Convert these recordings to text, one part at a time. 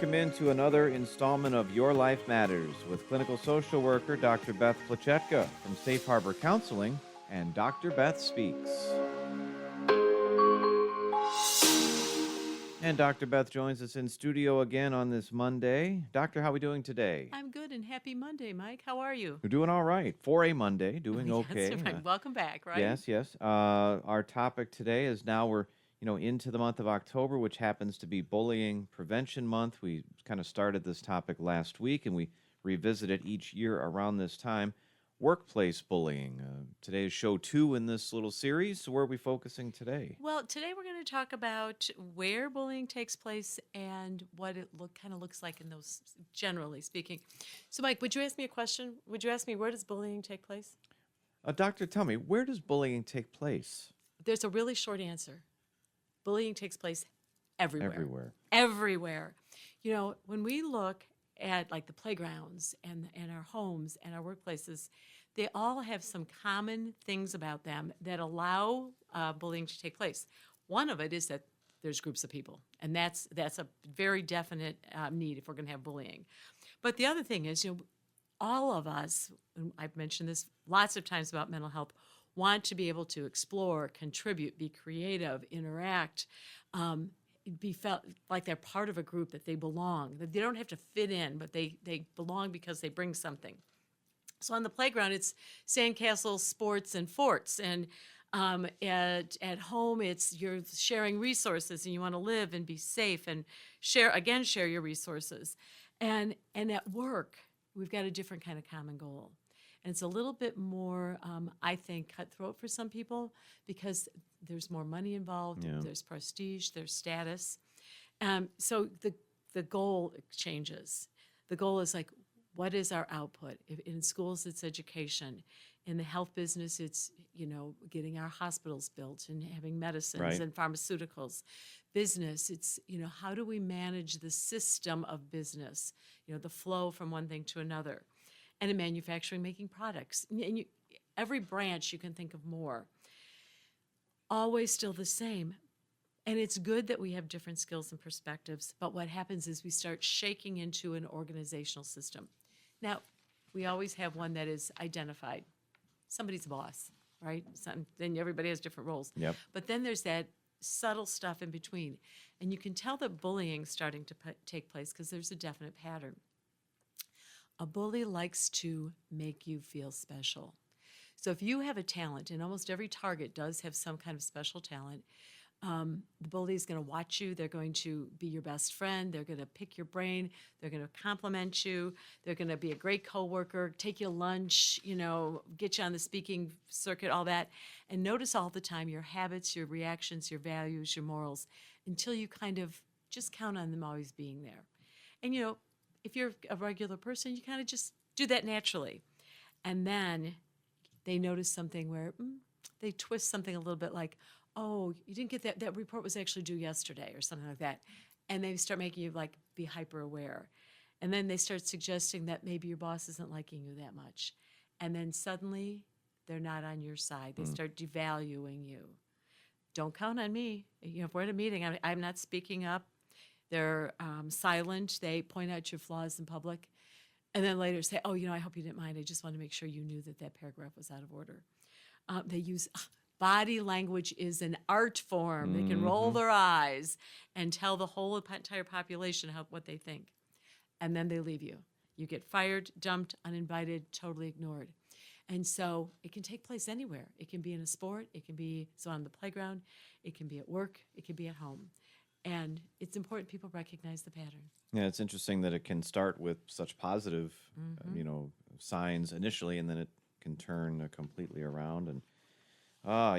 welcome into another installment of Your Life Matters with clinical social worker Dr. Beth Plachetka from Safe Harbor Counseling and Dr. Beth Speaks. And Dr. Beth joins us in studio again on this Monday. Doctor, how are we doing today? I'm good, and happy Monday, Mike. How are you? We're doing all right. For a Monday, doing Yes, okay. right. Welcome back, right? Yes. Our topic today is now we're into the month of October, which happens to be Bullying Prevention Month. We kind of started this topic last week, and we revisit it each year around this time. Workplace bullying. Today is show 2 in this little series. So where are we focusing today? Well, today we're going to talk about where bullying takes place and what it kind of looks like in those, generally speaking. So, Mike, would you ask me a question? Would you ask me, where does bullying take place? Doctor, tell me, where does bullying take place? There's a really short answer. Bullying takes place everywhere. Everywhere. You know, when we look at like the playgrounds and our homes and our workplaces, they all have some common things about them that allow bullying to take place. One of it is that there's groups of people, and that's a very definite need if we're going to have bullying. But the other thing is, all of us, and I've mentioned this lots of times about mental health, want to be able to explore, contribute, be creative, interact, be felt like they're part of a group, that they belong, that they don't have to fit in, but they belong because they bring something. So on the playground, it's sandcastles, sports, and forts. And at home, it's you're sharing resources, and you want to live and be safe and share your resources. And at work, we've got a different kind of common goal. And it's a little bit more, I think, cutthroat for some people because there's more money involved, there's prestige, there's status. So the goal changes. The goal is like, what is our output? In schools, it's education. In the health business, it's, getting our hospitals built and having medicines and pharmaceuticals. Business, it's, how do we manage the system of business, the flow from one thing to another. And in manufacturing, making products. And every branch you can think of more. Always still the same. And it's good that we have different skills and perspectives, but what happens is we start shaking into an organizational system. Now, we always have one that is identified. Somebody's boss, right? Then everybody has different roles. Yep. But then there's that subtle stuff in between. And you can tell that bullying is starting to take place because there's a definite pattern. A bully likes to make you feel special. So if you have a talent, and almost every target does have some kind of special talent, the bully is going to watch you. They're going to be your best friend. They're going to pick your brain. They're going to compliment you. They're going to be a great coworker, take you lunch, get you on the speaking circuit, all that. And notice all the time your habits, your reactions, your values, your morals, until you kind of just count on them always being there. And, if you're a regular person, you kind of just do that naturally. And then they notice something where they twist something a little bit like, oh, you didn't get that report was actually due yesterday or something like that. And they start making you like be hyper aware. And then they start suggesting that maybe your boss isn't liking you that much. And then suddenly they're not on your side. They start devaluing you. Don't count on me. If we're at a meeting, I'm not speaking up. They're silent. They point out your flaws in public. And then later say, oh, I hope you didn't mind. I just wanted to make sure you knew that paragraph was out of order. They use body language is an art form. They can roll their eyes and tell the whole entire population what they think. And then they leave you. You get fired, dumped, uninvited, totally ignored. And so it can take place anywhere. It can be in a sport. It can be on the playground. It can be at work. It can be at home. And it's important people recognize the pattern. Yeah, it's interesting that it can start with such positive, signs initially, and then it can turn completely around. And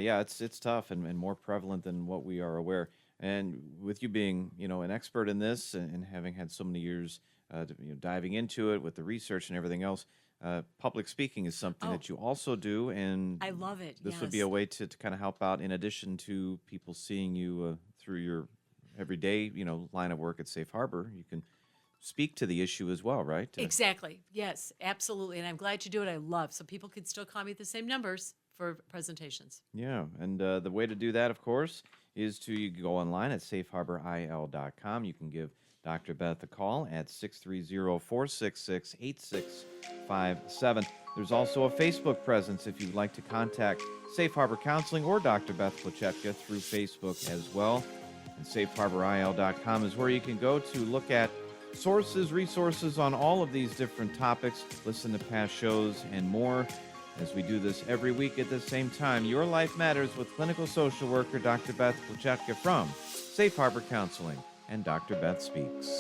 it's tough and more prevalent than what we are aware. And with you being, an expert in this and having had so many years, diving into it with the research and everything else, public speaking is something that you also do, and I love it. This would be a way to kind of help out in addition to people seeing you through your everyday, line of work at Safe Harbor. You can speak to the issue as well, right? Exactly. Yes, absolutely. And I'm glad you do it. I love. So people can still call me at the same numbers for presentations. Yeah. And the way to do that, of course, is you go online at safeharboril.com. You can give Dr. Beth a call at 630-466-8657. There's also a Facebook presence if you'd like to contact Safe Harbor Counseling or Dr. Beth Plachetka through Facebook as well. And safeharboril.com is where you can go to look at sources, resources on all of these different topics, listen to past shows, and more. As we do this every week at the same time, Your Life Matters with clinical social worker Dr. Beth Plachetka from Safe Harbor Counseling and Dr. Beth Speaks.